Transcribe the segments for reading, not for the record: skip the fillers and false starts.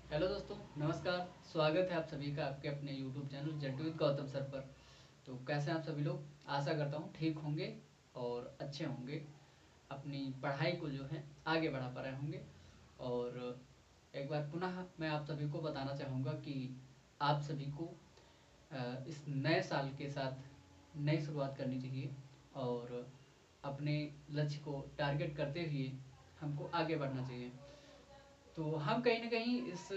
Hello दोस्तों, नमस्कार। स्वागत है आप सभी का आपके अपने YouTube channel Jattu with Gautam sir पर। तो कैसे हैं आप सभी लोग? आशा करता हूँ ठीक होंगे और अच्छे होंगे, अपनी पढ़ाई को जो है आगे बढ़ा पा रहे होंगे। और एक बार पुनः मैं आप सभी को बताना चाहूँगा कि आप सभी को इस नए साल के साथ नई शुरुआत करनी चाहिए और अपने लक्ष्य को टारगेट करते हुए हमको आगे बढ़ना चाहिए। तो हम कहीं न कहीं इस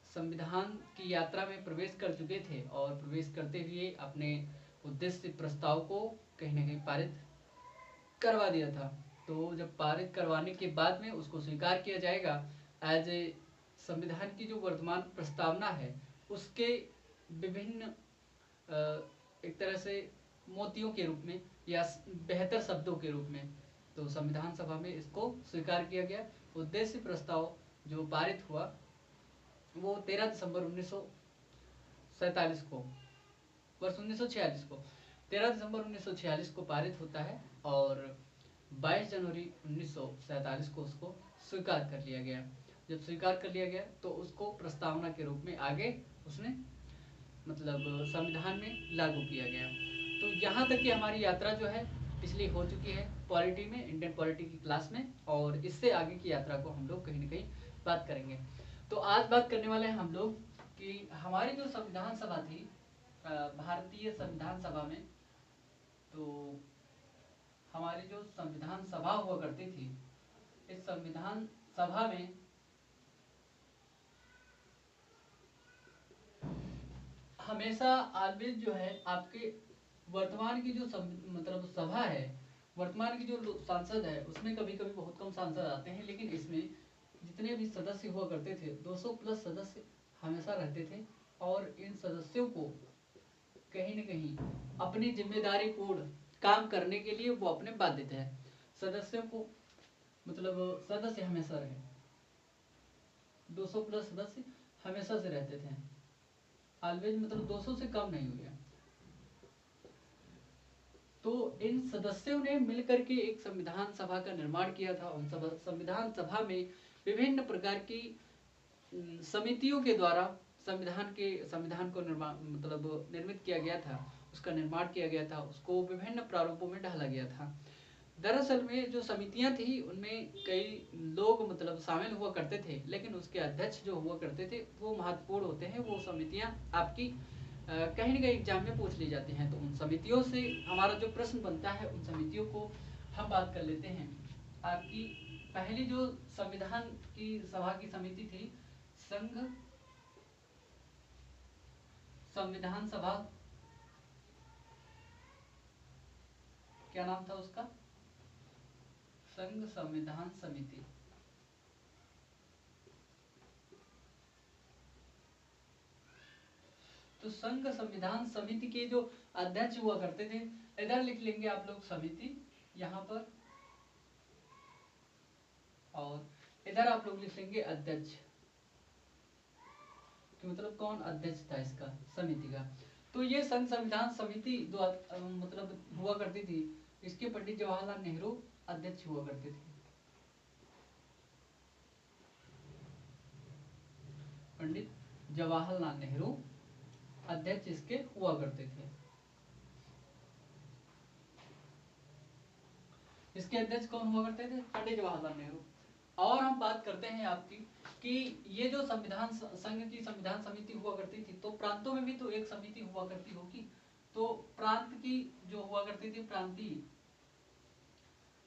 संविधान की यात्रा में प्रवेश कर चुके थे और प्रवेश करते हुए अपने उद्देश्य प्रस्ताव को कहीं न कहीं पारित करवा दिया था। तो जब पारित करवाने के बाद में उसको स्वीकार किया जाएगा एज ए संविधान की जो वर्तमान प्रस्तावना है उसके विभिन्न एक तरह से मोतियों के रूप में या बेहतर शब्दों के रूप में तो संविधान सभा में इसको स्वीकार किया गया। उद्देश्य प्रस्ताव जो पारित हुआ वो 13 दिसंबर 1947 को, वर्ष 1946 को, 13 दिसंबर 1946 को पारित होता है और 22 जनवरी 1947 को उसको स्वीकार कर लिया गया। जब स्वीकार कर लिया गया तो उसको प्रस्तावना के रूप में आगे उसने मतलब संविधान में लागू किया गया। तो यहाँ तक कि हमारी यात्रा जो है पिछली हो चुकी है पॉलिटी में, इंडियन पॉलिटी की क्लास में, और इससे आगे की यात्रा को हम लोग कहीं ना कहीं बात करेंगे। तो आज बात करने वाले हैं हम लोग कि हमारी जो संविधान सभा थी, भारतीय संविधान सभा में, तो हमारी जो संविधान सभा हुआ करती थी, इस संविधान सभा में हमेशा ऑलवेज जो है आपके वर्तमान की जो मतलब सभा है, वर्तमान की जो सांसद है उसमें कभी कभी बहुत कम सांसद आते हैं, लेकिन इसमें जितने भी सदस्य हुआ करते थे 200 प्लस सदस्य हमेशा रहते थे। और इन सदस्यों को कहीं न कहीं अपनी जिम्मेदारी पूर्ण काम करने के लिए वो अपने बाध्य थे। सदस्यों को मतलब सदस्य हमेशा रहे, 200 प्लस सदस्य हमेशा से रहते थे, ऑलवेज मतलब 200 से कम नहीं हुए। तो इन सदस्यों ने मिलकर के एक संविधान सभा का निर्माण किया था। उन संविधान सभा में विभिन्न प्रकार की समितियों के द्वारा संविधान को निर्माण मतलब निर्मित किया गया था, उसका निर्माण किया गया था, उसको विभिन्न प्रारूपों में ढाला गया था। दरअसल में जो समितियां थी उनमें कई लोग मतलब शामिल हुआ करते थे, लेकिन उसके अध्यक्ष जो हुआ करते थे वो महत्वपूर्ण होते हैं। वो समितियां आपकी कहीं ना कहीं एग्जाम में पूछ ली जाती हैं। तो उन समितियों से हमारा जो प्रश्न बनता है, उन समितियों को हम बात कर लेते हैं। आपकी पहली जो संविधान की सभा की समिति थी, संघ संविधान सभा, क्या नाम था उसका? संघ संविधान समिति। तो संघ संविधान समिति के जो अध्यक्ष हुआ करते थे, इधर लिख लेंगे आप लोग समिति यहाँ पर, और इधर आप लोग लिख लेंगे अध्यक्ष, कि मतलब कौन अध्यक्ष था इसका, समिति का। तो ये संघ संविधान समिति मतलब हुआ करती थी, इसके पंडित जवाहरलाल नेहरू अध्यक्ष हुआ करते थे। पंडित जवाहरलाल नेहरू अध्यक्ष इसके हुआ करते थे। इसके अध्यक्ष कौन हुआ करते थे? पंडित जवाहरलाल नेहरू। और हम बात करते हैं आपकी कि ये जो संविधान संघ की संविधान समिति हुआ करती थी, तो प्रांतों में भी तो एक समिति हुआ करती होगी। तो प्रांत की जो हुआ करती थी, प्रांतीय,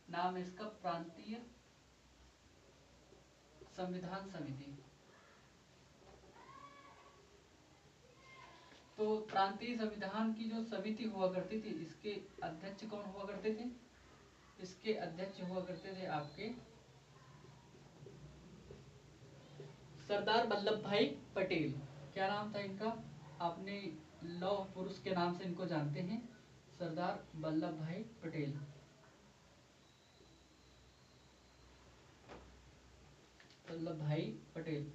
नाम है इसका प्रांतीय संविधान समिति। तो प्रांतीय संविधान की जो समिति हुआ करती थी, इसके अध्यक्ष कौन हुआ करते थे? इसके अध्यक्ष हुआ करते थे आपके सरदार वल्लभ भाई पटेल। क्या नाम था इनका? आपने लौह पुरुष के नाम से इनको जानते हैं, सरदार वल्लभ भाई पटेल। वल्लभ भाई पटेल।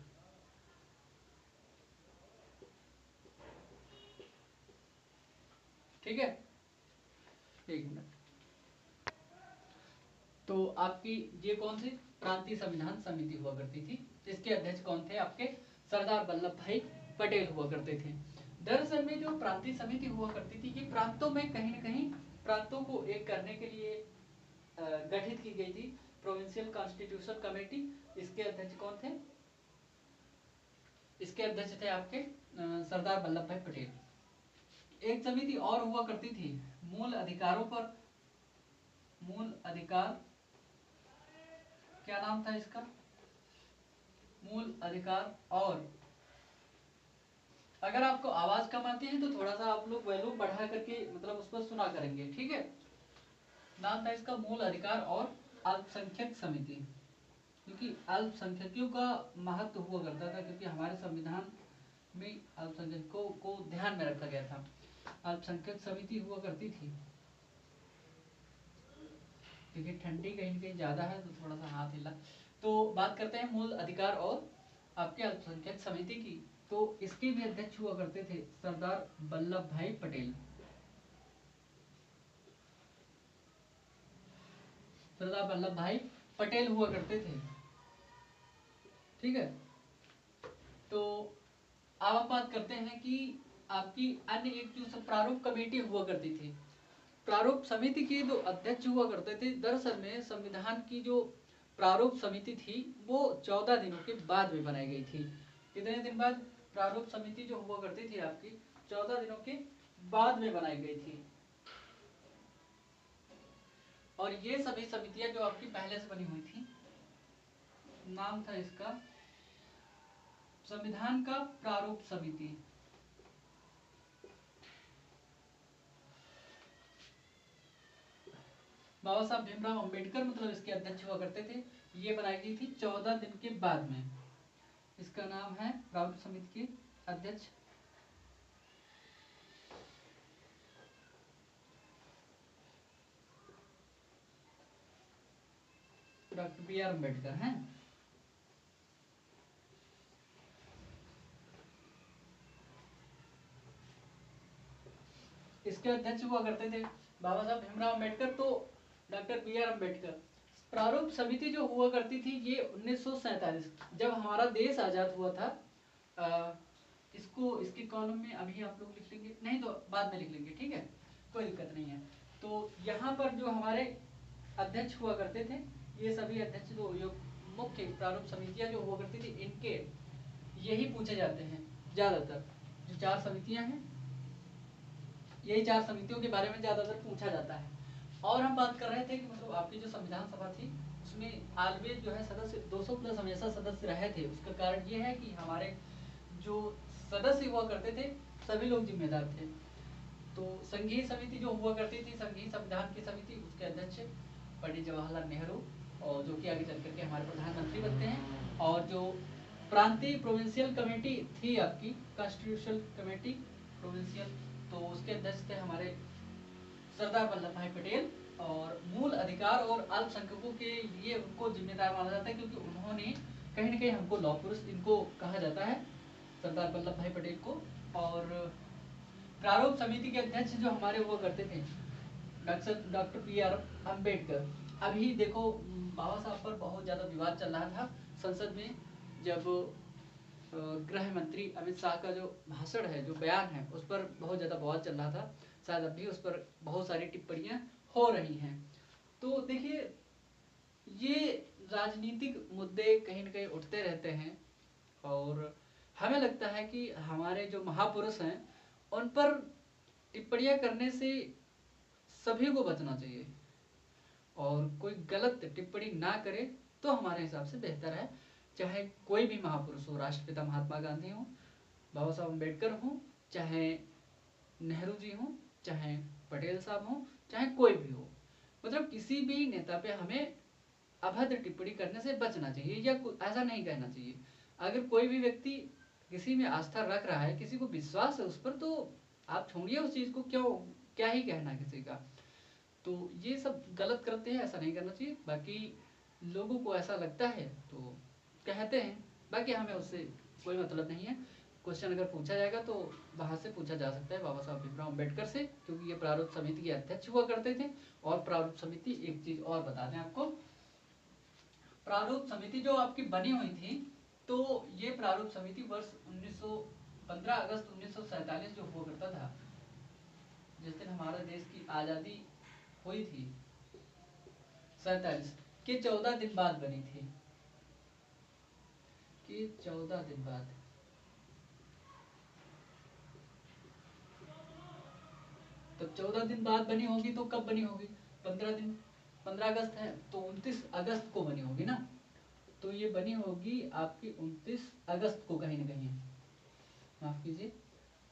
ठीक है, एक मिनट। तो आपकी ये कौन सी प्रांतीय संविधान समिति हुआ करती थी, इसके अध्यक्ष कौन थे? आपके सरदार वल्लभ भाई पटेल हुआ करते थे। दरअसल में जो प्रांतीय समिति हुआ करती थी, ये प्रांतों में कहीं न कहीं प्रांतों को एक करने के लिए गठित की गई थी। प्रोविंशियल कॉन्स्टिट्यूशन कमेटी, इसके अध्यक्ष कौन थे? इसके अध्यक्ष थे आपके सरदार वल्लभ भाई पटेल। एक समिति और हुआ करती थी मूल अधिकारों पर, मूल अधिकार, क्या नाम था इसका? मूल अधिकार। और अगर आपको आवाज कम आती है तो थोड़ा सा आप लोग वॉल्यूम बढ़ा करके मतलब उस पर सुना करेंगे, ठीक है। नाम था इसका मूल अधिकार और अल्पसंख्यक समिति, क्योंकि अल्पसंख्यकों का महत्व हुआ करता था, क्योंकि हमारे संविधान में अल्पसंख्यकों को ध्यान में रखा गया था। अल्पसंख्यक समिति हुआ करती थी। क्योंकि ठंडी कहीं कहीं ज्यादा है तो थोड़ा सा हाथ हिला। तो बात करते हैं मूल अधिकार और आपके अल्पसंख्यक समिति की। तो इसके भी अध्यक्ष हुआ करते थे सरदार वल्लभ भाई पटेल। सरदार वल्लभ भाई पटेल हुआ करते थे, ठीक है। तो अब हम बात करते हैं कि आपकी अन्य एक जो प्रारूप कमेटी हुआ करती थी। प्रारूप समिति के जो अध्यक्ष हुआ करते थे, दरअसल में संविधान की जो प्रारूप समिति थी वो 14 दिनों के बाद में बनाई गई थी। कितने दिन बाद? प्रारूप समिति जो हुआ करती थी आपकी 14 दिनों के बाद में बनाई गई थी। और ये सभी समितियां जो आपकी पहले से बनी हुई थी, नाम था इसका संविधान का प्रारूप समिति। बाबा साहब भीमराव अंबेडकर मतलब इसके अध्यक्ष हुआ करते थे। ये बनाई गई थी 14 दिन के बाद में। इसका नाम है प्रारूप समिति के अध्यक्ष डॉक्टर बी आर अम्बेडकर हैं। इसके अध्यक्ष हुआ करते थे बाबा साहब भीमराव अम्बेडकर। तो डॉक्टर बी आर अम्बेडकर। प्रारूप समिति जो हुआ करती थी ये 1947 जब हमारा देश आजाद हुआ था। इसको इसके कॉलम में अभी आप लोग लिख लेंगे, नहीं तो बाद में लिख लेंगे, ठीक है, कोई दिक्कत नहीं है। तो यहाँ पर जो हमारे अध्यक्ष हुआ करते थे, ये सभी अध्यक्ष जो मुख्य प्रारूप समितियां जो हुआ करती थी, इनके यही पूछे जाते हैं ज्यादातर। जो 4 समितियां हैं, यही 4 समितियों के बारे में ज्यादातर पूछा जाता है। और हम बात कर रहे थे कि मतलब आपकी जो संविधान सभा थी उसमें ऑलवेज जो है सदस्य 200 प्लस हमेशा सदस्य रहे थे। उसका कारण ये है कि हमारे जो सदस्य हुआ करते थे सभी लोग जिम्मेदार थे। तो संघीय समिति जो हुआ करती थी, संघीय संविधान की समिति, उसके अध्यक्ष पंडित जवाहरलाल नेहरू, और जो कि आगे चल करके हमारे प्रधानमंत्री बनते हैं। और जो प्रांतीय प्रोविंशियल कमेटी थी आपकी, कॉन्स्टिट्यूशनल कमेटी प्रोविंशियल, तो उसके अध्यक्ष थे हमारे सरदार वल्लभ भाई पटेल। और मूल अधिकार और अल्पसंख्यकों के लिए उनको जिम्मेदार माना जाता है, क्योंकि उन्होंने कहीं न कहीं हमको लौह पुरुष इनको कहा जाता है, सरदार वल्लभ भाई पटेल को। और प्रारूप समिति के अध्यक्ष जो हमारे हुआ करते थे डॉक्टर बी आर अम्बेडकर। अभी देखो बाबा साहब पर बहुत ज्यादा विवाद चल रहा था संसद में, जब गृह मंत्री अमित शाह का जो भाषण है, जो बयान है, उस पर बहुत ज्यादा बवाल चल रहा था। शायद अभी उस पर बहुत सारी टिप्पणियां हो रही हैं। तो देखिए, ये राजनीतिक मुद्दे कहीं न कहीं उठते रहते हैं, और हमें लगता है कि हमारे जो महापुरुष हैं उन पर टिप्पणियां करने से सभी को बचना चाहिए, और कोई गलत टिप्पणी ना करे तो हमारे हिसाब से बेहतर है। चाहे कोई भी महापुरुष हो, राष्ट्रपिता महात्मा गांधी हो, बाबा साहब अम्बेडकर हो, चाहे नेहरू जी हो, चाहे पटेल साहब हो, चाहे कोई भी हो, मतलब किसी भी नेता पे हमें अभद्र टिप्पणी करने से बचना चाहिए, या ऐसा नहीं कहना चाहिए। अगर कोई भी व्यक्ति किसी में आस्था रख रहा है, किसी को विश्वास है उस पर, तो आप छोड़िए उस चीज को, क्यों क्या ही कहना किसी का। तो ये सब गलत करते हैं, ऐसा नहीं करना चाहिए। बाकी लोगों को ऐसा लगता है तो कहते हैं, बाकी हमें उससे कोई मतलब नहीं है। क्वेश्चन अगर पूछा जाएगा तो वहां से पूछा जा सकता है बाबा साहब भीमराव अम्बेडकर से, क्योंकि ये प्रारूप समिति के अध्यक्ष हुआ करते थे। और प्रारूप समिति, एक चीज और बता दें आपको, प्रारूप समिति जो आपकी बनी हुई थी, तो ये प्रारूप समिति वर्ष 15 अगस्त 1947 जो हुआ करता था, जिस दिन हमारा देश की आजादी हुई थी 47 के 14 दिन बाद बनी थी, कि 14 दिन बाद। तो 14 दिन बाद बनी होगी तो कब बनी होगी? 15 अगस्त है तो 29 अगस्त को बनी होगी ना। तो ये बनी होगी आपकी 29 अगस्त को, कहीं ना कहीं, माफ कीजिए,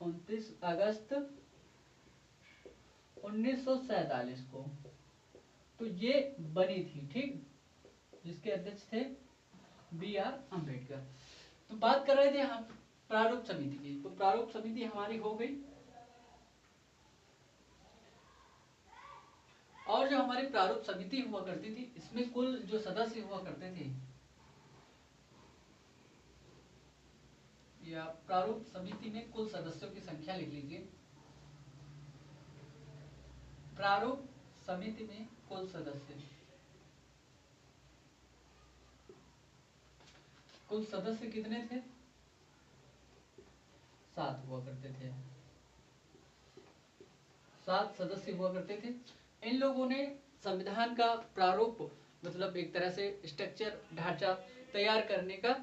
29 अगस्त 1947 को तो ये बनी थी, ठीक, जिसके अध्यक्ष थे B.R. अम्बेडकर। तो बात कर रहे थे हम प्रारूप समिति की, तो प्रारूप समिति हमारी हो गई। और जो हमारी प्रारूप समिति हुआ करती थी, इसमें कुल जो सदस्य हुआ करते थे, या प्रारूप समिति में कुल सदस्यों की संख्या लिख लीजिए। प्रारूप समिति में कुल सदस्य, कुल सदस्य कितने थे? 7 हुआ करते थे, 7 सदस्य हुआ करते थे। इन लोगों ने संविधान का प्रारूप, मतलब एक तरह से स्ट्रक्चर, ढांचा तैयार करने का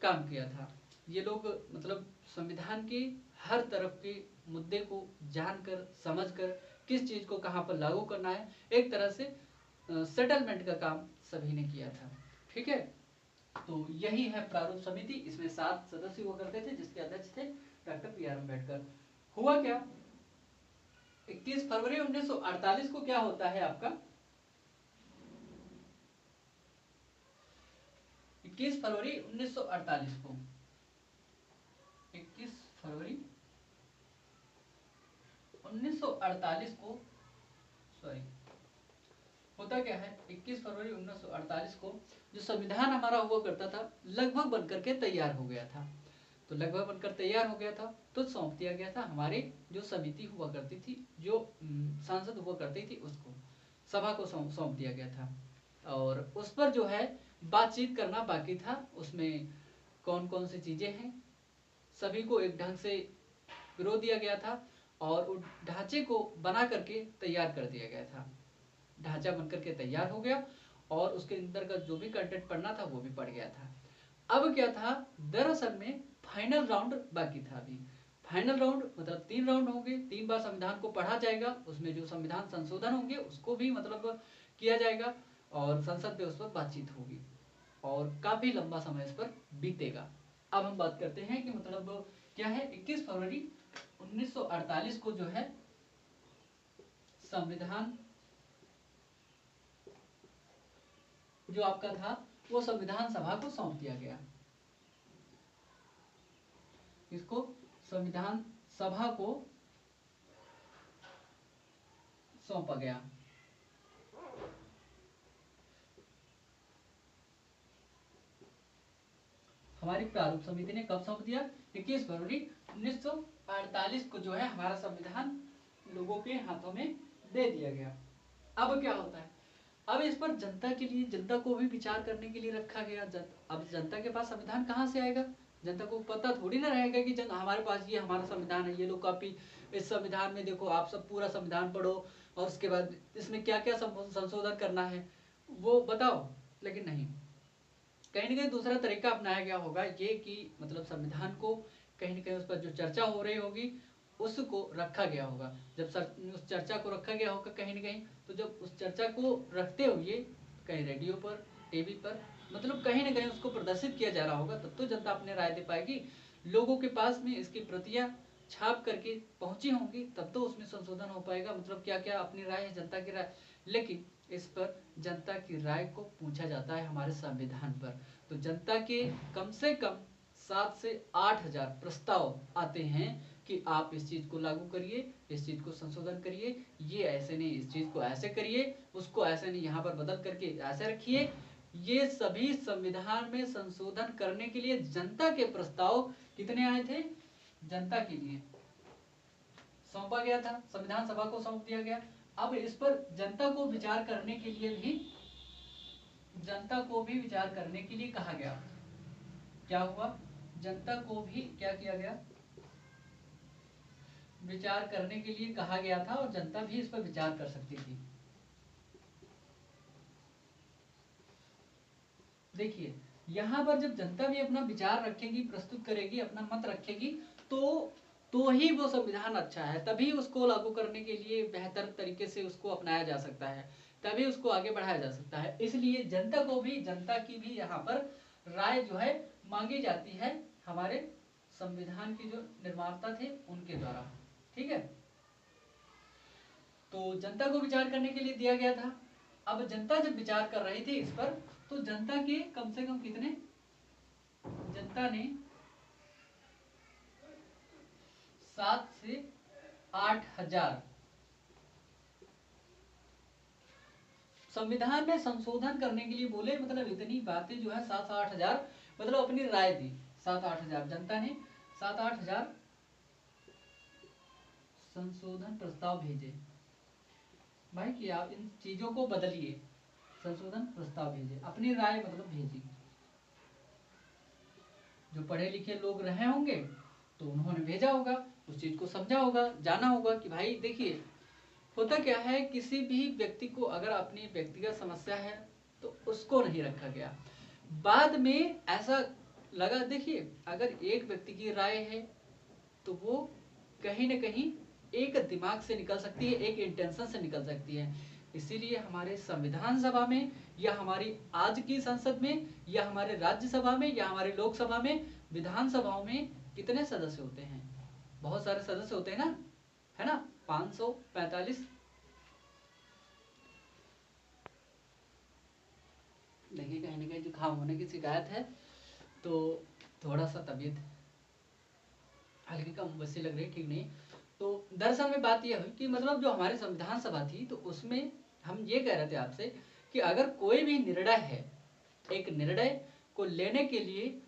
काम किया था। ये लोग मतलब संविधान के हर तरफ के मुद्दे को जानकर, समझकर, किस चीज को कहाँ पर लागू करना है, एक तरह से सेटलमेंट का काम सभी ने किया था, ठीक है। तो यही है प्रारूप समिति। इसमें 7 सदस्य हुआ करते थे, जिसके अध्यक्ष थे डॉक्टर B.R. अम्बेडकर। हुआ क्या, 21 फरवरी 1948 को क्या होता है आपका, 21 फरवरी 1948 को, 21 फरवरी 1948 को, सॉरी, होता क्या है, 21 फरवरी 1948 को जो संविधान हमारा हुआ करता था लगभग बनकर के तैयार हो गया था। तो लगभग बनकर तैयार हो गया था तो सौंप दिया गया था हमारी जो समिति हुआ करती थी, जो सांसद हुआ करती थी, उसको, सभा को सौंप दिया गया था। और उस पर जो है बातचीत करना बाकी था। उसमें कौन कौन सी चीजें हैं, सभी को एक ढंग से विरोध दिया गया था और उस ढांचे को बना करके तैयार कर दिया गया था। ढांचा बनकर के तैयार हो गया और उसके अंदर का जो भी कंटेंट पढ़ना था वो भी पढ़ गया था। अब क्या था, दरअसल में फाइनल राउंड बाकी था। अभी फाइनल राउंड मतलब 3 राउंड होंगे, 3 बार संविधान को पढ़ा जाएगा, उसमें जो संविधान संशोधन होंगे उसको भी मतलब किया जाएगा और संसद में उस पर बातचीत होगी और काफी लंबा समय इस पर बीतेगा। अब हम बात करते हैं कि मतलब क्या है, 21 फरवरी 1948 को जो है संविधान जो आपका था वो संविधान सभा को सौंप दिया गया। इसको संविधान सभा को सौंपा गया। हमारी प्रारूप समिति ने कब सौंप दिया, 21 फरवरी 1948 को जो है हमारा संविधान लोगों के हाथों में दे दिया गया। अब क्या होता है, अब इस पर जनता के लिए, जनता को भी विचार करने के लिए रखा गया। अब जनता के पास संविधान कहाँ से आएगा, जनता को पता थोड़ी ना रहेगा कि हमारे पास ये हमारा संविधान है, ये लो कॉपी, इस संविधान में देखो, आप सब पूरा संविधान पढ़ो और उसके बाद इसमें क्या क्या संशोधन करना है वो बताओ। लेकिन नहीं, कहीं ना कहीं दूसरा तरीका अपनाया गया होगा, ये कि मतलब संविधान को कहीं ना कहीं उस पर जो चर्चा हो रही होगी उसको रखा गया होगा। जब उस चर्चा को रखा गया होगा कहीं ना कहीं, तो जब उस चर्चा को रखते हुए कहीं रेडियो पर, टीवी पर, मतलब कहीं ना कहीं उसको प्रदर्शित किया जा रहा होगा, तब तो जनता अपने राय दे पाएगी। लोगों के पास में इसकी प्रतियां छाप करके पहुंची होंगी, तब तो उसमें संशोधन हो पाएगा, मतलब क्या क्या अपनी राय है, जनता की राय। लेकिन इस पर जनता की राय को पूछा जाता है हमारे संविधान पर। तो जनता के कम से कम 7 से 8 हजार प्रस्ताव आते हैं कि आप इस चीज को लागू करिए, इस चीज को संशोधन करिए, ये ऐसे नहीं, इस चीज को ऐसे करिए, उसको ऐसे नहीं, यहाँ पर बदल करके ऐसे रखिए। ये सभी संविधान में संशोधन करने के लिए जनता के प्रस्ताव कितने आए थे, जनता के लिए सौंपा गया था, संविधान सभा को सौंप दिया गया। अब इस पर जनता को विचार करने के लिए भी, जनता को भी विचार करने के लिए कहा गया। क्या हुआ, जनता को भी क्या किया गया, विचार करने के लिए कहा गया था और जनता भी इस पर विचार कर सकती थी। देखिए यहाँ पर जब जनता भी अपना विचार रखेगी, प्रस्तुत करेगी, अपना मत रखेगी, तो ही वो संविधान अच्छा है, तभी उसको लागू करने के लिए बेहतर तरीके से उसको अपनाया जा सकता है, तभी उसको आगे बढ़ाया जा सकता है। इसलिए जनता को भी, जनता की भी यहाँ पर राय जो है मांगी जाती है हमारे संविधान के जो निर्माता थे उनके द्वारा। ठीक है, तो जनता को विचार करने के लिए दिया गया था। अब जनता जब विचार कर रही थी इस पर, तो जनता के कम से कम कितने, जनता ने 7 से 8 हजार संविधान में संशोधन करने के लिए बोले। मतलब इतनी बातें जो है 7 से 8 हजार, मतलब अपनी राय दी। 7-8 हजार जनता ने 7-8 हजार संशोधन प्रस्ताव भेजे। भाई कि आप इन चीजों को बदलिए, संशोधन प्रस्ताव भेजे, अपनी राय मतलब भेजी। जो पढ़े लिखे लोग रहे होंगे तो उन्होंने भेजा होगा, उस चीज को समझा होगा, जाना होगा कि भाई देखिए होता क्या है, किसी भी व्यक्ति को अगर अपनी व्यक्तिगत समस्या है तो उसको नहीं रखा गया। बाद में ऐसा लगा, देखिए अगर एक व्यक्ति की राय है तो वो कहीं ना कहीं एक दिमाग से निकल सकती है, एक इंटेंशन से निकल सकती है। इसीलिए हमारे संविधान सभा में या हमारी आज की संसद में या हमारे राज्यसभा में या हमारे लोकसभा में, विधान सभाओं में कितने सदस्य होते हैं, बहुत सारे सदस्य होते हैं ना, है ना, 545। देखिए कहीं ना कहीं जुकाम होने की शिकायत है, तो थोड़ा सा तबीयत हल्की कम वैसे लग रही है, ठीक नहीं। तो दरअसल में बात यह हुई कि मतलब जो हमारी संविधान सभा थी, तो उसमें हम ये कह रहे थे आपसे कि अगर कोई भी निर्णय है, एक निर्णय को लेने के लिए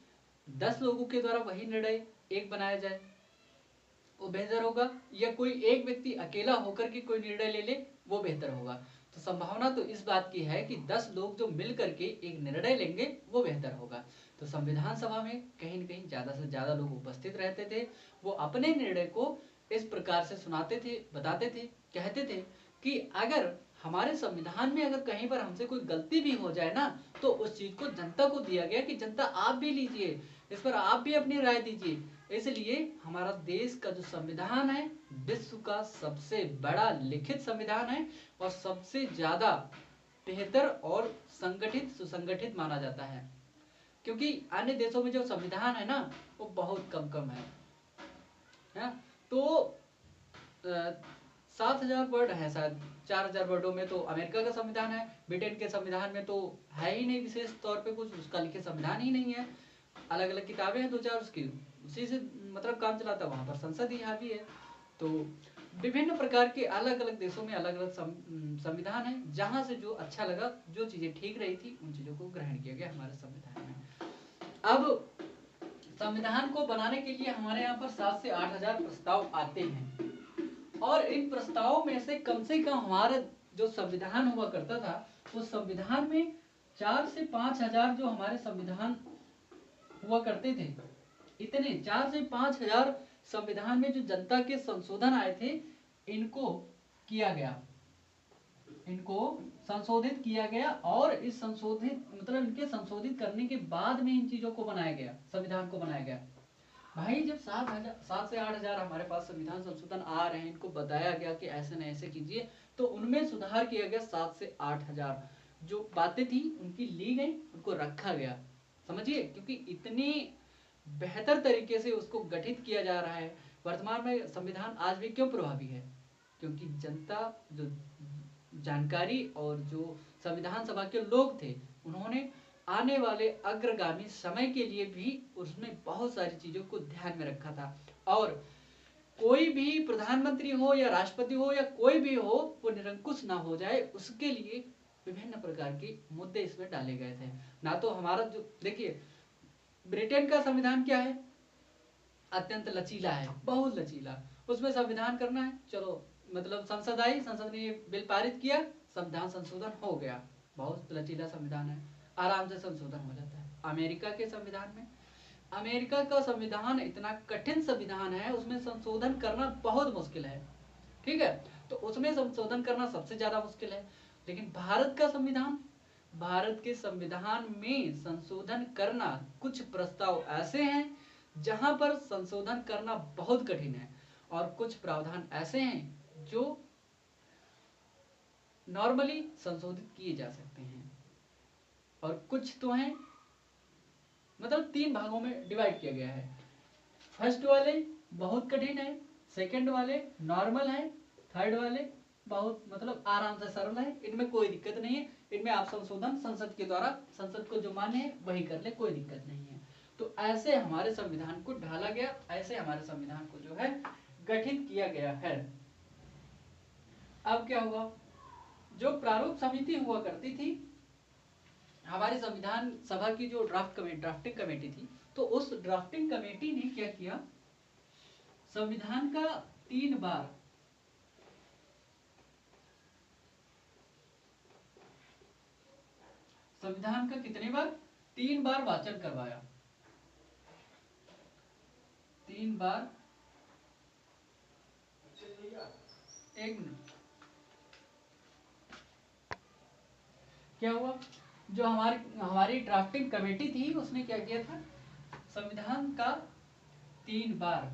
10 लोगों के द्वारा वही निर्णय एक बनाया जाए, वो बेहतर होगा, या कोई एक व्यक्ति अकेला होकर के कोई निर्णय ले ले, वो बेहतर होगा। तो संभावना तो इस बात की है कि 10 लोग जो मिल करके एक निर्णय लेंगे वो बेहतर होगा। तो संविधान सभा में कहीं न कहीं ज्यादा से ज्यादा लोग उपस्थित रहते थे, वो अपने निर्णय को इस प्रकार से सुनाते थे, बताते थे, कहते थे कि अगर हमारे संविधान में अगर कहीं पर हमसे कोई गलती भी हो जाए ना, तो उस चीज को जनता को दिया गया कि जनता आप भी लीजिए, इस पर आप भी अपनी राय दीजिए। इसलिए हमारा देश का जो संविधान है विश्व का सबसे बड़ा लिखित संविधान है और सबसे ज्यादा बेहतर और संगठित सुसंगठित माना जाता है। क्योंकि अन्य देशों में जो संविधान है ना वो बहुत कम है। तो 7,000 वर्ड है शायद, 4,000 वर्डों में तो अमेरिका का संविधान है, ब्रिटेन के संविधान में तो है ही नहीं विशेष तौर पे कुछ, उसका लिखित संविधान ही नहीं है। अलग अलग किताबें हैं 2-4 उसकी, उसी से मतलब काम चलाता है, वहां पर संसद ही हावी है। तो विभिन्न प्रकार के अलग अलग देशों में अलग अलग संविधान है, जहां से जो अच्छा लगा, जो चीजें ठीक रही थी उन चीजों को ग्रहण किया गया हमारे संविधान में। अब संविधान को बनाने के लिए हमारे यहाँ पर 7 से 8 हजार प्रस्ताव आते हैं, और इन प्रस्तावों में से कम हमारा जो संविधान हुआ करता था, उस संविधान में 4 से 5 हजार जो हमारे संविधान हुआ करते थे, इतने 4 से 5 हजार संविधान में जो जनता के संशोधन आए थे, इनको किया गया, इनको संशोधित किया गया, और इस संशोधित मतलब इनके संशोधित करने के बाद में इन चीजों को बनाया गया, संविधान को बनाया गया। भाई जब 7 से 8 हजार हमारे पास संविधान संशोधन आ रहे हैं, इनको बताया गया कि ऐसे न ऐसे कीजिए, तो उनमें सुधार किया गया। 7 से 8 हजार जो बातें थी उनकी ली गई, उनको रखा गया, समझिए, क्योंकि इतनी बेहतर तरीके से उसको गठित किया जा रहा है। वर्तमान में संविधान आज भी क्यों प्रभावी है, क्योंकि जनता जो जानकारी और जो संविधान सभा के लोग थे, उन्होंने आने वाले अग्रगामी समय के लिए भी उसमें बहुत सारी चीजों को ध्यान में रखा था। और कोई भी प्रधानमंत्री हो या राष्ट्रपति हो या कोई भी हो, वो निरंकुश ना हो जाए, उसके लिए विभिन्न प्रकार के मुद्दे इसमें डाले गए थे। ना तो हमारा जो देखिए ब्रिटेन का संविधान क्या है, अत्यंत लचीला है, बहुत लचीला। उसमें संविधान करना है, चलो मतलब संसद आई, संसद ने ये बिल पारित किया, संविधान संशोधन हो गया, बहुत लचीला संविधान है, आराम से संशोधन हो जाता है। अमेरिका के संविधान में अमेरिका का संविधान इतना कठिन संविधान है, उसमें संशोधन करना बहुत मुश्किल है, ठीक है। तो उसमें संशोधन करना सबसे ज्यादा मुश्किल है। लेकिन भारत का संविधान, भारत के संविधान में संशोधन करना, कुछ प्रस्ताव ऐसे हैं जहां पर संशोधन करना बहुत कठिन है, और कुछ प्रावधान ऐसे हैं जो नॉर्मली संशोधित किए जा सकते हैं, और कुछ तो हैं, मतलब 3 भागों में डिवाइड किया गया है। फर्स्ट वाले बहुत कठिन है, सेकंड वाले नॉर्मल है, थर्ड वाले बहुत मतलब आराम से सरल है, इनमें कोई दिक्कत नहीं है, इनमें आप संशोधन संसद के द्वारा, संसद को जो मान्य है वही कर ले, कोई दिक्कत नहीं है। तो ऐसे हमारे संविधान को ढाला गया, ऐसे हमारे संविधान को जो है गठित किया गया है। अब क्या हुआ, जो प्रारूप समिति हुआ करती थी हमारे संविधान सभा की, जो ड्राफ्टिंग कमेटी थी, तो उस ड्राफ्टिंग कमेटी ने क्या किया, संविधान का 3 बार संविधान का कितने बार 3 बार वाचन करवाया, 3 बार, एक मिनट, क्या हुआ, जो हमारी ड्राफ्टिंग कमेटी थी उसने क्या किया था, संविधान का 3 बार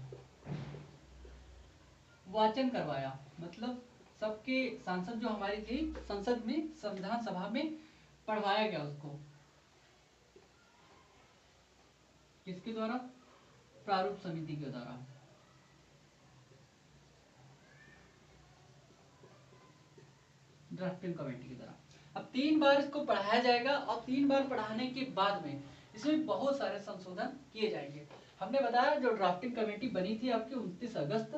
वाचन करवाया, मतलब सबके सांसद जो हमारी थी संसद में, संविधान सभा में पढ़वाया गया उसको, किसके द्वारा, प्रारूप समिति के द्वारा। ड्राफ्टिंग कमेटी की द्वारा। अब 3 बार इसको पढ़ाया जाएगा, और 3 बार पढ़ाने के बाद में इसमें बहुत सारे संशोधन किए जाएंगे। हमने बताया जो ड्राफ्टिंग कमेटी बनी थी आपकी 29 अगस्त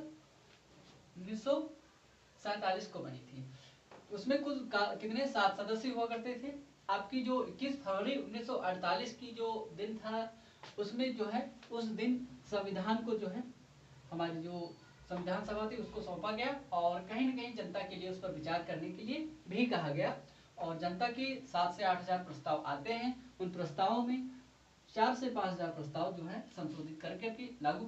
1947 को बनी थी। उसमें कुल कितने 7 सदस्य हुआ करते थे। आपकी जो 21 फरवरी 1948 की जो दिन था, उसमें जो है उस दिन संविधान को जो है हमारी जो संविधान सभा थी उसको सौंपा गया, और कहीं न कहीं जनता के लिए उस पर विचार करने के लिए भी कहा गया, और जनता के 7 से 8 हजार प्रस्ताव आते हैं। उन प्रस्तावों में 4 से 5 हजार प्रस्ताव जो है संशोधित करके लागू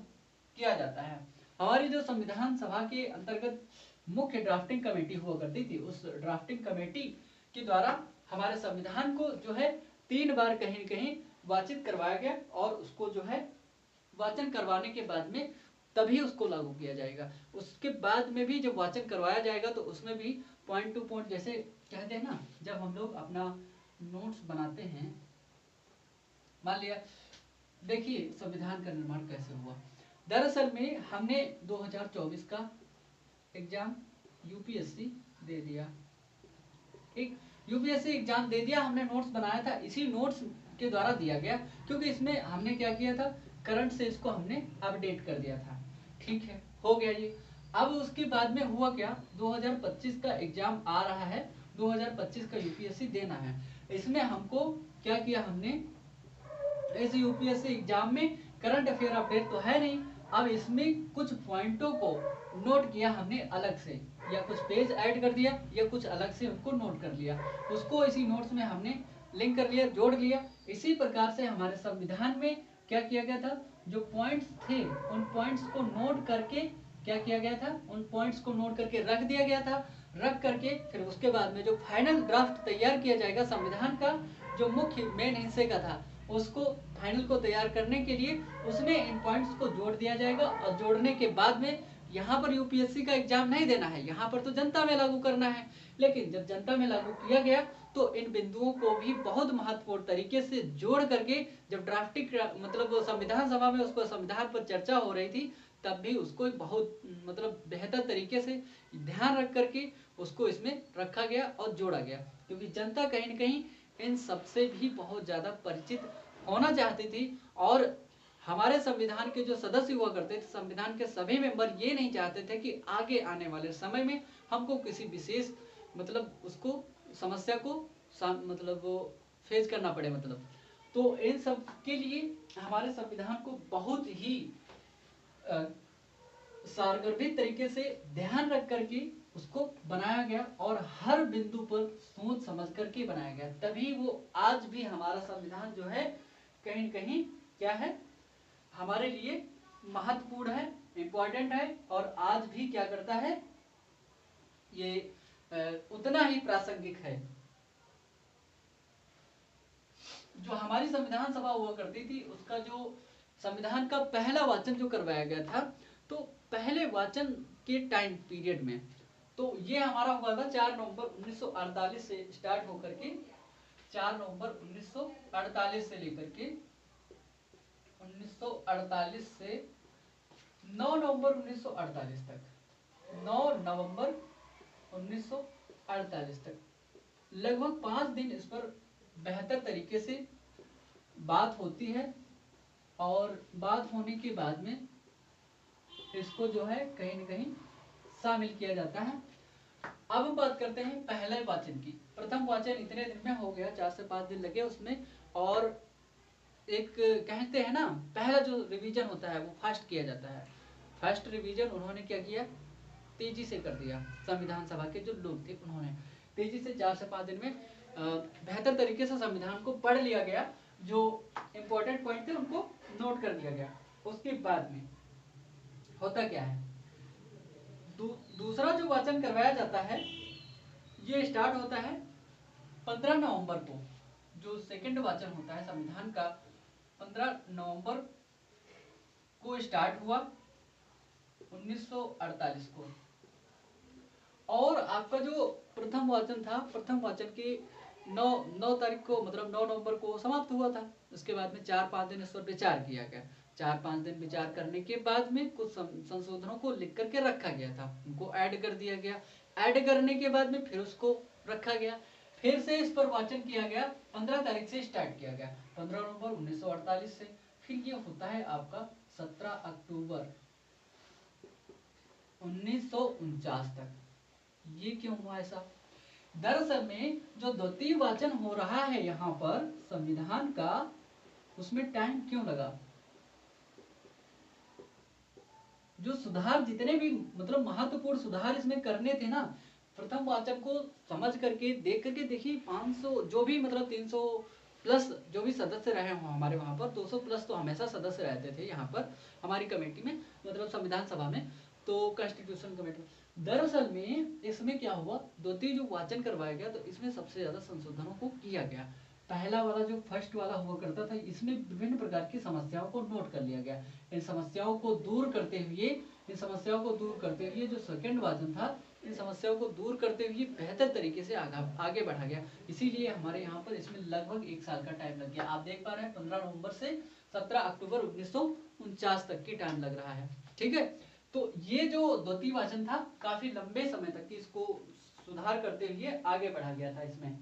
किया जाता है। हमारी जो संविधान सभा के अंतर्गत मुख्य ड्राफ्टिंग कमेटी हुआ करती थी, उस ड्राफ्टिंग कमेटी के द्वारा हमारे संविधान को जो है 3 बार कहीं न कहीं वाचित करवाया गया, और उसको जो है वाचन करवाने के बाद में तभी उसको लागू किया जाएगा। उसके बाद में भी जब वाचन करवाया जाएगा तो उसमें भी पॉइंट टू पॉइंट, जैसे कहते हैं ना, जब हम लोग अपना नोट्स बनाते हैं, मान लिया, देखिए संविधान का निर्माण कैसे हुआ। दरअसल में हमने 2024 का एग्जाम यूपीएससी दे दिया, एक यूपीएससी एग्जाम दे दिया, हमने नोट्स बनाया था, इसी नोट्स के द्वारा दिया गया, क्योंकि इसमें हमने क्या किया था, करंट से इसको हमने अपडेट कर दिया था, ठीक है, हो गया ये। अब उसके बाद में हुआ क्या, 2025 का एग्जाम आ रहा है, 2025 का यूपीएससी देना है। इसमें हमको क्या किया, हमने इस यूपीएससी एग्जाम में करंट अफेयर अपडेट तो है नहीं, अब इसमें कुछ पॉइंटों को नोट किया हमने अलग से, या कुछ पेज ऐड कर दिया, या कुछ अलग से उनको नोट कर लिया, उसको इसी नोट्स में हमने लिंक कर लिया, जोड़ लिया। इसी प्रकार से हमारे संविधान में क्या किया गया था, जो पॉइंट्स थे उन पॉइंट्स को नोट करके क्या किया गया था, उन पॉइंट्स को नोट करके रख दिया गया था। रख करके फिर उसके बाद में जो फाइनल ड्राफ्ट तैयार किया जाएगा संविधान का, जो मुख्य मेन हिस्से का था, उसको फाइनल को तैयार करने के लिए उसमें इन पॉइंट्स को जोड़ दिया जाएगा, और जोड़ने के बाद में यहाँ पर यूपीएससी का एग्जाम नहीं देना है, यहाँ पर तो जनता में लागू करना है। लेकिन जब जनता में लागू किया गया तो इन बिंदुओं को भी बहुत महत्वपूर्ण तरीके से जोड़ करके, जब ड्राफ्टिंग मतलब संविधान सभा में उसको संविधान पर चर्चा हो रही थी, तब भी उसको बहुत मतलब बेहतर तरीके से ध्यान रख करके उसको इसमें रखा गया और जोड़ा गया, क्योंकि जनता कहीं न कहीं इन सबसे भी बहुत ज्यादा परिचित होना चाहती थी। और हमारे संविधान के जो सदस्य हुआ करते थे, संविधान के सभी मेंबर ये नहीं चाहते थे कि आगे आने वाले समय में हमको किसी विशेष मतलब उसको समस्या को मतलब वो फेस करना पड़े, मतलब तो इन सब के लिए हमारे संविधान को बहुत ही सारगर्भित तरीके से ध्यान रख करके उसको बनाया गया, और हर बिंदु पर सोच समझ करके बनाया गया, तभी वो आज भी हमारा संविधान जो है कहीं न कहीं क्या है, हमारे लिए महत्वपूर्ण है, इम्पोर्टेंट है और आज भी क्या करता है, ये उतना ही प्रासंगिक है। जो हमारी संविधान सभा हुआ करती थी उसका जो संविधान का पहला वाचन जो करवाया गया था, तो पहले वाचन के टाइम पीरियड में तो ये हमारा हुआ था 4 नवंबर 1948 से स्टार्ट होकर के 4 नवंबर 1948 से लेकर के 1948 से 9 नवंबर 1948 तक, 9 नवंबर 1948 तक लगभग 5 दिन इस पर बेहतर तरीके से बात होती है और बात होने के बाद में इसको जो है कहीं न कहीं शामिल किया जाता है। अब हम बात करते हैं पहले वाचन की। प्रथम वाचन इतने दिन में हो गया, 4 से 5 दिन लगे उसमें, और एक कहते हैं ना पहला जो रिवीजन होता है वो फास्ट किया जाता है। फर्स्ट रिवीजन उन्होंने क्या किया, तेजी से कर दिया। संविधान सभा के जो लोग थे उन्होंने तेजी से 4 से 5 दिन में बेहतर तरीके से संविधान को पढ़ लिया गया, जो इम्पोर्टेंट पॉइंट थे उनको नोट कर दिया गया। उसके बाद में होता क्या है, दूसरा जो वाचन करवाया जाता है ये स्टार्ट होता है 15 नवंबर को। जो सेकंड वाचन होता है संविधान का 15 नवंबर को स्टार्ट हुआ 1948 को, और आपका जो प्रथम वाचन था, प्रथम वाचन के 9 तारीख को मतलब 9 नवंबर को समाप्त हुआ था। उसके बाद में 4-5 दिन इस पर विचार किया गया। 4-5 दिन विचार करने के बाद में कुछ संशोधनों को लिख करके रखा गया था, उनको ऐड कर दिया गया। ऐड करने के बाद में फिर उसको रखा गया, फिर से इस पर वाचन किया गया। 15 तारीख से स्टार्ट किया गया, 15 नवंबर 1948 से। फिर ये होता है आपका 17 अक्टूबर 1949 तक। ये क्यों हुआ ऐसा? दरअसल में जो द्वितीय वाचन हो रहा है यहाँ पर संविधान का, उसमें टाइम क्यों लगा? जो सुधार जितने भी मतलब महत्वपूर्ण सुधार इसमें करने थे ना, प्रथम वाचन को समझ करके देख करके देखिए 500 जो भी मतलब 300 प्लस जो भी सदस्य रहे हों हमारे वहाँ पर, 200 प्लस तो हमेशा सदस्य रहते थे यहाँ पर हमारी कमेटी में, मतलब संविधान सभा में, तो कॉन्स्टिट्यूशन कमेटी में। दरअसल में इसमें क्या हुआ, द्वितीय जो वाचन करवाया गया तो इसमें सबसे ज्यादा संशोधनों को किया गया। पहला वाला जो फर्स्ट वाला हुआ करता था, इसमें विभिन्न प्रकार की समस्याओं को नोट कर लिया गया। इन समस्याओं को दूर करते हुए जो सेकंड वाचन था, इन समस्याओं को दूर करते हुए बेहतर तरीके से आगे बढ़ा गया। इसीलिए हमारे यहाँ पर इसमें लगभग 1 साल का टाइम लग गया। आप देख पा रहे हैं 15 नवंबर से 17 अक्टूबर 1949 तक की टाइम लग रहा है। ठीक है, तो ये जो द्वितीय वाचन था काफी लंबे समय तक इसको सुधार करते हुए आगे बढ़ा गया था। इसमें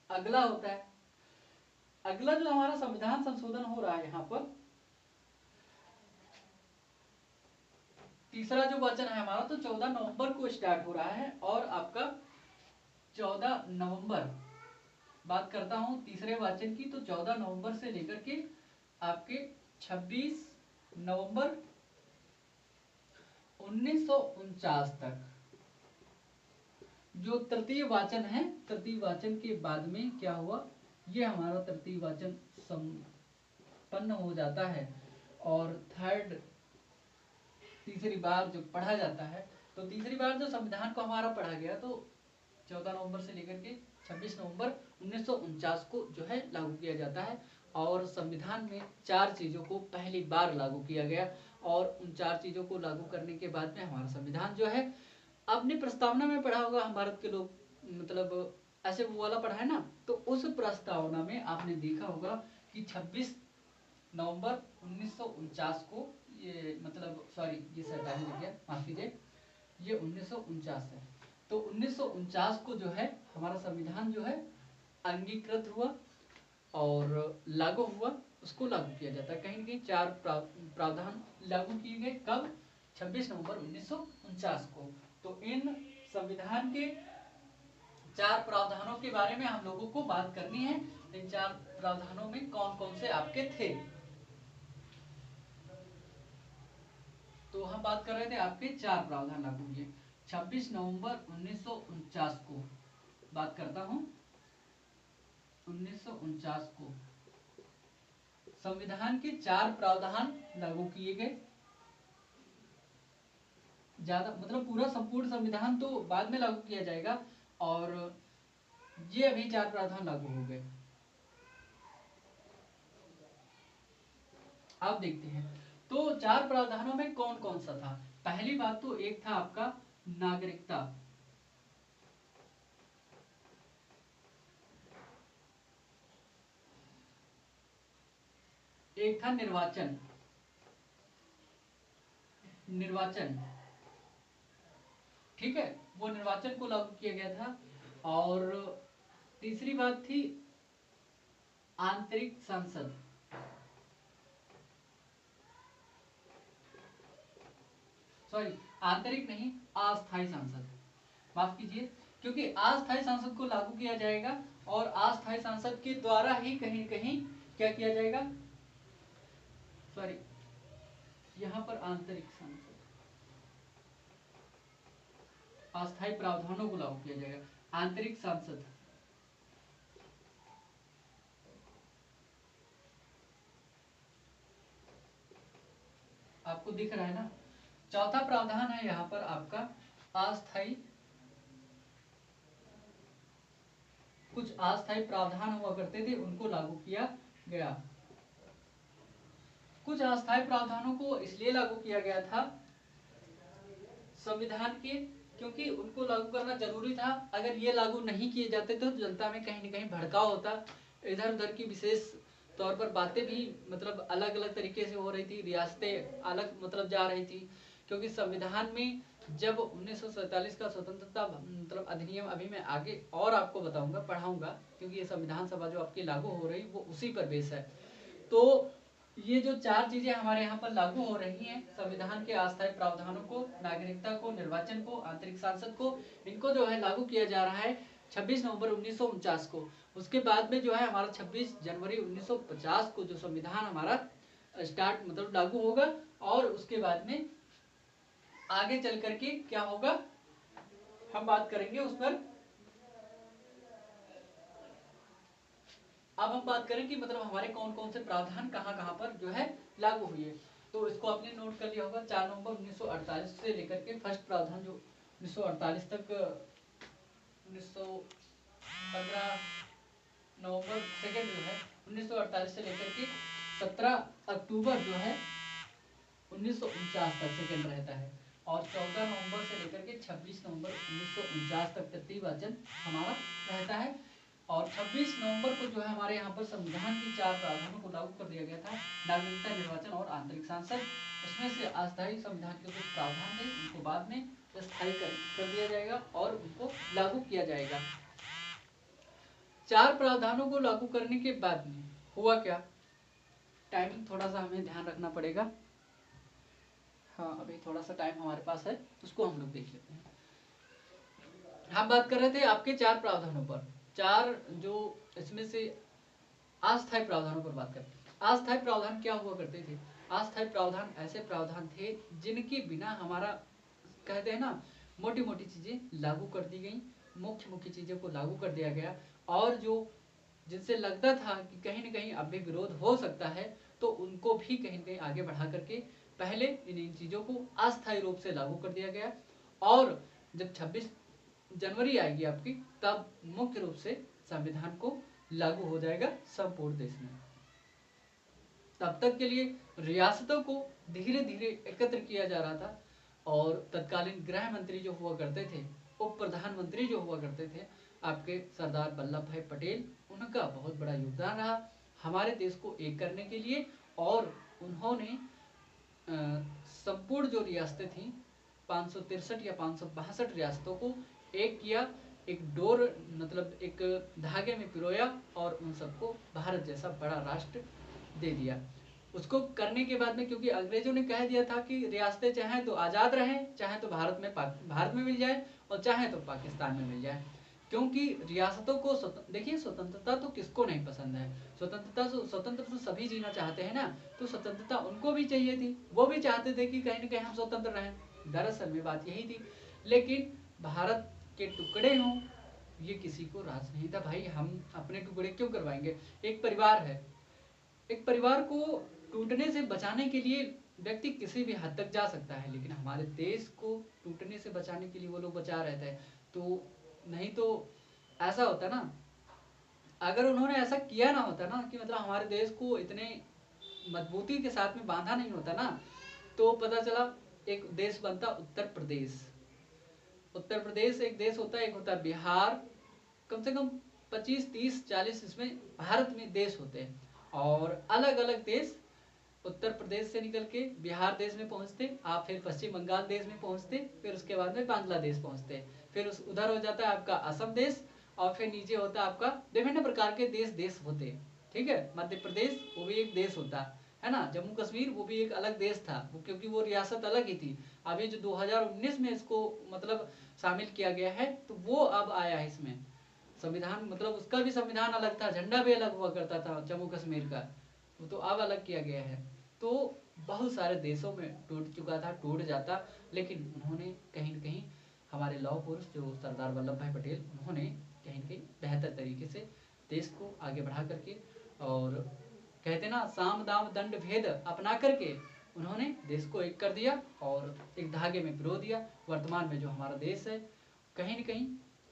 अगला होता है, अगला जो हमारा संविधान संशोधन हो रहा है यहाँ पर, तीसरा जो वाचन है हमारा, तो 14 नवंबर को स्टार्ट हो रहा है, और आपका 14 नवंबर, बात करता हूं तीसरे वाचन की, तो 14 नवंबर से लेकर के आपके 26 नवंबर 1949 तक जो तृतीय वाचन है, तृतीय वाचन के बाद में क्या हुआ, ये हमारा तृतीय वाचन संपन्न हो जाता है, और थर्ड तीसरी बार जो पढ़ा जाता है, तो तीसरी बार जो संविधान को हमारा पढ़ा गया तो 14 नवंबर से लेकर के 26 नवंबर 1949 को जो है लागू किया जाता है। और संविधान में 4 चीजों को पहली बार लागू किया गया, और उन 4 चीजों को लागू करने के बाद में हमारा संविधान जो है, आपने प्रस्तावना में पढ़ा होगा, हम भारत के लोग मतलब ऐसे वो वाला पढ़ा है ना, तो उस प्रस्तावना में आपने देखा होगा कि 26 नवंबर 1949 को, ये मतलब सॉरी ये 47 लिख गया, माफ कीजिए, ये 1949 है। तो 1949 को जो है हमारा संविधान जो है अंगीकृत हुआ और लागू हुआ, उसको लागू किया जाता है। कहीं न कहीं 4 प्रावधान लागू किए गए, कब? 26 नवंबर 1949 को। तो इन संविधान के 4 प्रावधानों के बारे में हम लोगों को बात करनी है। इन 4 प्रावधानों में कौन कौन से आपके थे, तो हम बात कर रहे थे आपके 4 प्रावधान लागू हुए 26 नवंबर 1949 को। बात करता हूं 1949 को संविधान के 4 प्रावधान लागू किए गए। ज्यादा मतलब पूरा संपूर्ण संविधान तो बाद में लागू किया जाएगा, और ये अभी 4 प्रावधान लागू हो गए। आप देखते हैं तो 4 प्रावधानों में कौन कौन सा था। पहली बात तो एक था आपका नागरिकता, एक था निर्वाचन, ठीक है, वो निर्वाचन को लागू किया गया था। और तीसरी बात थी आंतरिक संसद, सॉरी आंतरिक नहीं, अस्थायी संसद, माफ कीजिए, क्योंकि अस्थायी संसद को लागू किया जाएगा और अस्थायी संसद के द्वारा ही कहीं कहीं क्या किया जाएगा, सॉरी यहां पर आंतरिक संसद, अस्थायी प्रावधानों को लागू किया जाएगा। आंतरिक संसद, आपको दिख रहा है ना। चौथा प्रावधान है यहाँ पर आपका अस्थायी, कुछ अस्थायी प्रावधान हुआ करते थे उनको लागू किया गया। कुछ अस्थायी प्रावधानों को इसलिए लागू किया गया था संविधान के, क्योंकि उनको लागू करना जरूरी था। अगर ये लागू नहीं किए जाते तो जनता में कहीं न कहीं भड़काव होता, इधर उधर की विशेष तौर पर बातें भी मतलब अलग अलग तरीके से हो रही थी, रियासतें अलग मतलब जा रही थी। क्योंकि संविधान में जब 1947 का स्वतंत्रता मतलब अधिनियम, अभी मैं आगे और आपको बताऊंगा, पढ़ाऊंगा, क्योंकि ये संविधान सभा जो आपकी लागू हो रही वो उसी पर बेस है। तो ये जो 4 चीजें हमारे यहाँ पर लागू हो रही हैं, संविधान के अस्थायी प्रावधानों को, नागरिकता को, निर्वाचन को, आंतरिक सांसद को, इनको जो है लागू किया जा रहा है 26 नवंबर 1949 को। उसके बाद में जो है हमारा 26 जनवरी 1950 को जो संविधान हमारा स्टार्ट मतलब लागू होगा, और उसके बाद में आगे चल करके क्या होगा हम बात करेंगे उस पर। अब हम बात करें कि मतलब हमारे कौन कौन से प्रावधान कहाँ कहाँ पर जो है लागू हुए। तो इसको आपने नोट कर लिया होगा, 4 नवंबर 1948 से लेकर के फर्स्ट प्रावधान जो 1948 तक, 1915 नवंबर सेकेंड जो है 1948 से लेकर के 17 अक्टूबर जो है 1949 तक सेकेंड रहता है, और 14 नवंबर से लेकर के 26 नवंबर 1949 तक तृतीय वाचन हमारा रहता है। और 26 नवंबर को जो है हमारे यहाँ पर संविधान की 4 प्रावधानों को लागू कर दिया गया था, नागरिकता, निर्वाचन और आंतरिक सांसद। उसमें से अस्थायी संविधान के कुछ प्रावधान थे, उनको बाद में स्थायी कर दिया जाएगा और उनको लागू किया जाएगा। 4 प्रावधानों को लागू करने के बाद में हुआ क्या, टाइमिंग थोड़ा सा हमें ध्यान रखना पड़ेगा। हाँ, अभी थोड़ा सा टाइम हमारे पास है, उसको हम लोग देख लेते हैं। हम बात कर रहे थे आपके 4 प्रावधानों पर, 4 जो इसमें से अस्थायी प्रावधानों पर बात करते हैं। अस्थायी प्रावधान क्या हुआ करते थे, अस्थायी प्रावधान ऐसे प्रावधान थे जिनके बिना हमारा कहते हैं ना मोटी मोटी चीजें लागू कर दी गई, मुख्य मुख्य चीजों को लागू कर दिया गया, और जो जिनसे लगता था कि कहीं न कहीं अब भी विरोध हो सकता है, तो उनको भी कहीं न कहीं आगे बढ़ा करके पहले इन चीजों को अस्थायी रूप से लागू कर दिया गया। और जब 26 जनवरी आएगी आपकी, तब मुख्य रूप से संविधान को लागू हो जाएगा संपूर्ण देश में। तब तक के लिए रियासतों को धीरे धीरे एकत्र किया जा रहा था, और तत्कालीन गृह मंत्री जो हुआ करते थे, उप प्रधानमंत्री जो हुआ करते थे आपके सरदार वल्लभ भाई पटेल, उनका बहुत बड़ा योगदान रहा हमारे देश को एक करने के लिए। और उन्होंने संपूर्ण जो रियासतें थी 563 या 562 रियासतों को एक किया, एक डोर मतलब एक धागे में पिरोया, और उन सबको भारत जैसा बड़ा राष्ट्र दे दिया। उसको करने के बाद में, क्योंकि अंग्रेजों ने कह दिया था कि रियासतें चाहे तो आज़ाद रहें, चाहे तो भारत में मिल जाए, और चाहे तो पाकिस्तान में मिल जाए। क्योंकि रियासतों को देखिए, स्वतंत्रता तो किसको नहीं पसंद है, स्वतंत्र तो सभी जीना चाहते हैं ना, तो स्वतंत्रता उनको भी चाहिए थी, वो भी चाहते थे कि कहीं न कहीं हम स्वतंत्र रहें। दरअसल में बात यही थी, लेकिन भारत के टुकड़े हों ये किसी को राज नहीं था भाई, हम अपने टुकड़े क्यों करवाएंगे। एक परिवार है, एक परिवार को टूटने से बचाने के लिए व्यक्ति किसी भी हद तक जा सकता है, लेकिन हमारे देश को टूटने से बचाने के लिए वो लोग बचा रहते हैं। तो नहीं तो ऐसा होता ना, अगर उन्होंने ऐसा किया ना होता ना कि मतलब हमारे देश को इतने मजबूती के साथ में बांधा नहीं होता ना, तो पता चला एक देश बनता उत्तर प्रदेश। उत्तर प्रदेश एक देश होता है, एक होता है बिहार, कम से कम 25, 30, 40 इसमें भारत में देश होते हैं, और अलग अलग देश उत्तर प्रदेश से निकल के बिहार देश में पहुंचते, आप फिर पश्चिम बंगाल देश में पहुंचते, फिर उसके बाद में बांग्लादेश पहुंचते, फिर उधर हो जाता है आपका असम देश, और फिर नीचे होता है आपका विभिन्न प्रकार के देश होते। ठीक है, मध्य प्रदेश वो भी एक देश होता है ना, जम्मू कश्मीर वो भी एक अलग देश था, वो क्योंकि वो रियासत अलग ही थी। अभी जो 2019 में इसको मतलब शामिल किया गया है, तो वो अब आया है इसमें संविधान, मतलब उसका भी संविधान अलग था, झंडा भी अलग हुआ करता था जम्मू कश्मीर का, वो तो अब अलग किया गया है। तो बहुत सारे देशों में टूट चुका था, टूट जाता, लेकिन उन्होंने कहीं न कहीं हमारे लौह पुरुष जो सरदार वल्लभ भाई पटेल, उन्होंने कहीं न कहीं बेहतर तरीके से देश को आगे बढ़ा करके, और कहते ना साम दाम दंड भेद अपना करके उन्होंने देश को एक कर दिया और एक धागे में पिरो दिया। वर्तमान में जो हमारा देश है कहीं न कहीं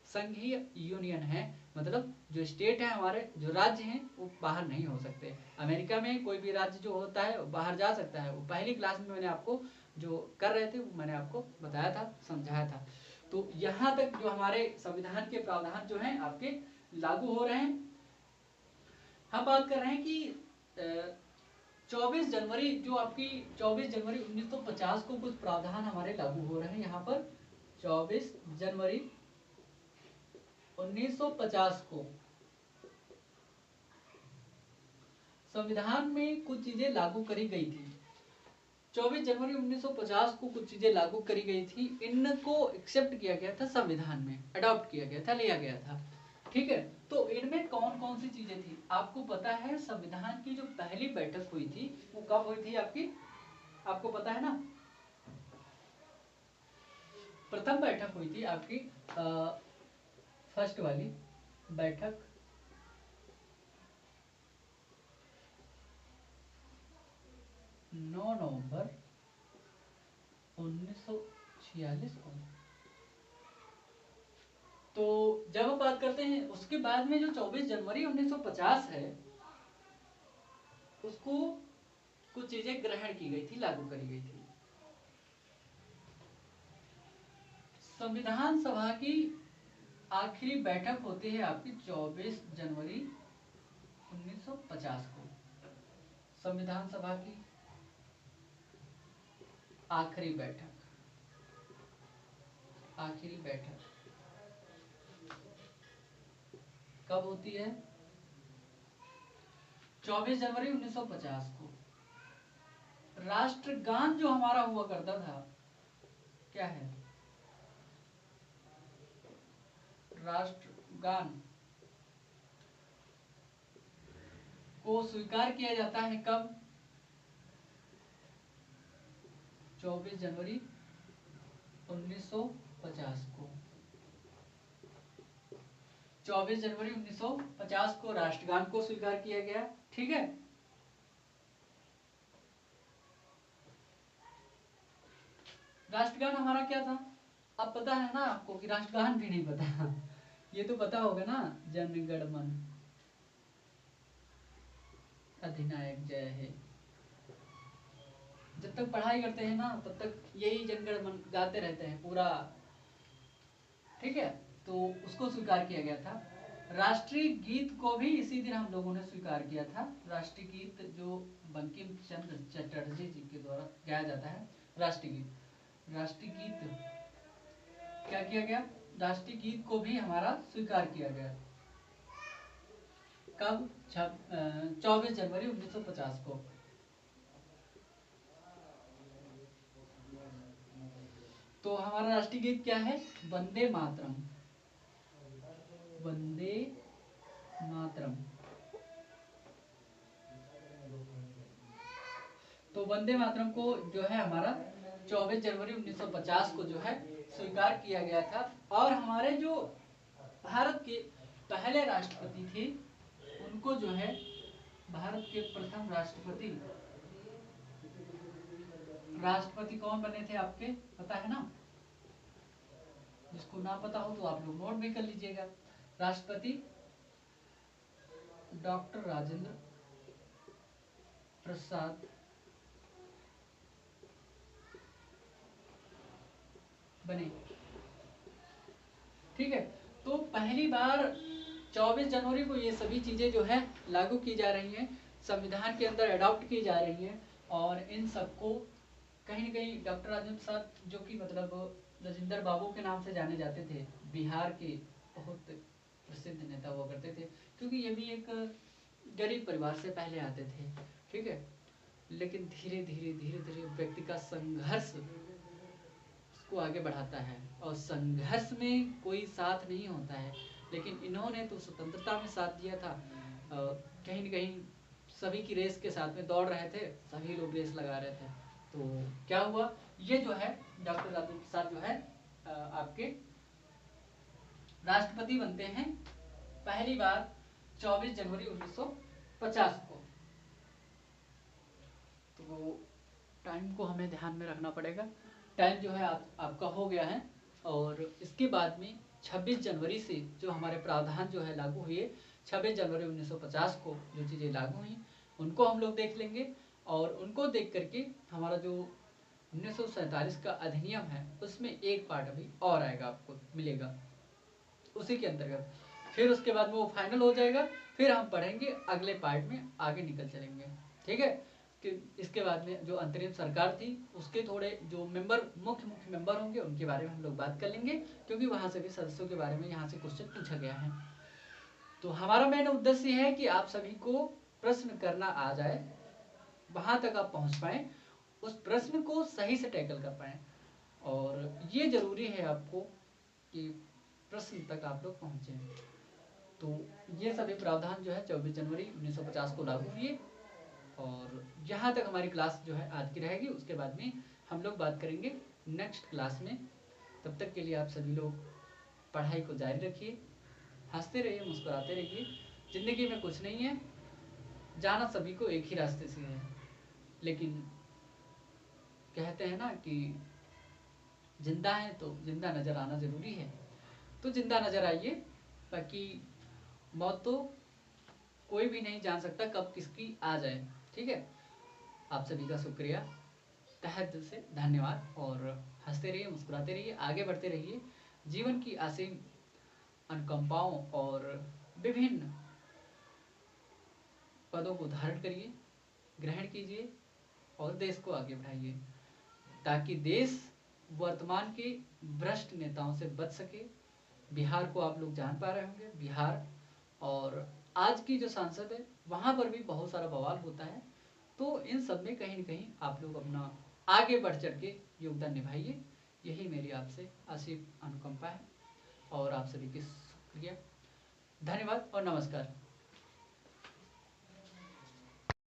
संघीय यूनियन है, मतलब जो स्टेट है हमारे, जो राज्य हैं वो बाहर नहीं हो सकते। अमेरिका में कोई भी राज्य जो होता है वो बाहर जा सकता है, वो पहली क्लास में मैंने आपको जो कर रहे थे वो मैंने आपको बताया था, समझाया था। तो यहाँ तक जो हमारे संविधान के प्रावधान जो हैं आपके लागू हो रहे हैं। हम बात कर रहे हैं कि 24 जनवरी जो आपकी 24 जनवरी 1950 को कुछ प्रावधान हमारे लागू हो रहे हैं यहाँ पर। 24 जनवरी 1950 को संविधान में कुछ चीजें लागू करी गई थी। 24 जनवरी 1950 को कुछ चीजें लागू करी गई थी, इनको एक्सेप्ट किया गया था, संविधान में अडॉप्ट किया गया था, लिया गया था। ठीक है, तो इनमें कौन कौन सी चीजें थी आपको पता है? संविधान की जो पहली बैठक हुई थी वो कब हुई थी आपकी, आपको पता है ना? प्रथम बैठक हुई थी आपकी फर्स्ट वाली बैठक 9 नवंबर 1946 को। तो जब हम बात करते हैं उसके बाद में जो 24 जनवरी 1950 है, उसको कुछ चीजें ग्रहण की गई थी, लागू करी गई थी। संविधान सभा की आखिरी बैठक होती है आपकी 24 जनवरी 1950 को। संविधान सभा की आखिरी बैठक, आखिरी बैठक कब होती है? 24 जनवरी 1950 को। राष्ट्रगान जो हमारा हुआ करता था क्या है? राष्ट्रगान को स्वीकार किया जाता है कब? 24 जनवरी 1950 को। 24 जनवरी 1950 को राष्ट्रगान को स्वीकार किया गया। ठीक है, राष्ट्रगान हमारा क्या था? अब पता है ना आपको कि राष्ट्रगान भी नहीं पता? ये तो पता होगा ना, जन गण मन अधिनायक जय हे। जब तक पढ़ाई करते हैं ना तब तक यही जनगण मन गाते रहते हैं पूरा। ठीक है, तो उसको स्वीकार किया गया था। राष्ट्रीय गीत को भी इसी दिन हम लोगों ने स्वीकार किया था। राष्ट्रीय गीत जो बंकिम चंद्र चटर्जी जी के द्वारा गाया जाता है, राष्ट्रीय गीत, राष्ट्रीय गीत क्या किया गया? राष्ट्रीय गीत को भी हमारा स्वीकार किया गया। कब? 24 जनवरी 1950 को। तो हमारा राष्ट्रीय गीत क्या है? वंदे मातरम, वंदे मातरम। तो वंदे मातरम को जो है हमारा 24 जनवरी 1950 को जो है स्वीकार किया गया था। और हमारे जो भारत के पहले राष्ट्रपति थे उनको जो है भारत के प्रथम राष्ट्रपति, राष्ट्रपति कौन बने थे आपके पता है ना? जिसको ना पता हो तो आप लोग नोट भी कर लीजिएगा। राष्ट्रपति डॉक्टर राजेंद्र प्रसाद बने। ठीक है, तो पहली बार 24 जनवरी को ये सभी चीजें जो है लागू की जा रही हैं, संविधान के अंदर अडॉप्ट की जा रही हैं। और इन सबको कहीं न कहीं डॉक्टर राजेंद्र प्रसाद, जो कि मतलब राजेंद्र बाबू के नाम से जाने जाते थे, बिहार के बहुत प्रसिद्ध नेता हुआ करते थे, क्योंकि ये भी एक गरीब परिवार से पहले आते थे। ठीक है, लेकिन धीरे धीरे व्यक्ति का संघर्ष को आगे बढ़ाता है, और संघर्ष में कोई साथ नहीं होता है, लेकिन इन्होंने तो स्वतंत्रता में साथ दिया था। कहीं न कहीं सभी की रेस के साथ में दौड़ रहे थे, सभी लोग रेस लगा रहे थे। तो क्या हुआ, ये जो है डॉक्टर राजेंद्र प्रसाद जो है आपके राष्ट्रपति बनते हैं पहली बार 24 जनवरी 1950 को। तो टाइम को हमें ध्यान में रखना पड़ेगा। टाइम जो है आपका हो गया है, और इसके बाद में 26 जनवरी से जो हमारे प्रावधान जो है लागू हुए, 26 जनवरी 1950 को जो चीज़ें लागू हुई उनको हम लोग देख लेंगे। और उनको देख करके हमारा जो 1947 का अधिनियम है उसमें एक पार्ट अभी और आएगा, आपको मिलेगा उसी के अंतर्गत। फिर उसके बाद में वो फाइनल हो जाएगा, फिर हम पढ़ेंगे अगले पार्ट में, आगे निकल चलेंगे। ठीक है, कि इसके बाद में जो अंतरिम सरकार थी उसके थोड़े जो मुख्य मेंबर होंगे उनके बारे में हम लोग बात कर लेंगे, क्योंकि वहां से भी सदस्यों के बारे में यहाँ से क्वेश्चन पूछा गया है। तो हमारा मेन उद्देश्य है कि आप सभी को प्रश्न करना आ जाए, वहां तक आप पहुंच पाए, उस प्रश्न को सही से टैकल कर पाए। और ये जरूरी है आपको कि प्रश्न तक आप लोग पहुंचे। तो ये सभी प्रावधान जो है 24 जनवरी 1950 को लागू हुए, और यहाँ तक हमारी क्लास जो है आज की रहेगी। उसके बाद में हम लोग बात करेंगे नेक्स्ट क्लास में। तब तक के लिए आप सभी लोग पढ़ाई को जारी रखिए, हंसते रहिए, मुस्कुराते रहिए। जिंदगी में कुछ नहीं है, जाना सभी को एक ही रास्ते से है, लेकिन कहते हैं ना कि जिंदा है तो जिंदा नजर आना जरूरी है। तो जिंदा नजर आइए, बाकी मौत तो कोई भी नहीं जान सकता कब किसकी आ जाए। ठीक है, आप सभी का शुक्रिया, तहे दिल से धन्यवाद। और हंसते रहिए, मुस्कुराते रहिए, आगे बढ़ते रहिए, जीवन की असीम अनुकंपाओं और विभिन्न पदों को धारण करिए, ग्रहण कीजिए और देश को आगे बढ़ाइए, ताकि देश वर्तमान के भ्रष्ट नेताओं से बच सके। बिहार को आप लोग जान पा रहे होंगे, बिहार और आज की जो सांसद है वहां पर भी बहुत सारा बवाल होता है। तो इन सब में कहीं न कहीं आप लोग अपना आगे बढ़ चढ़ के योगदान निभाइए, यही मेरी आपसे असीम अनुकंपा है। और आप सभी की शुक्रिया, धन्यवाद और नमस्कार।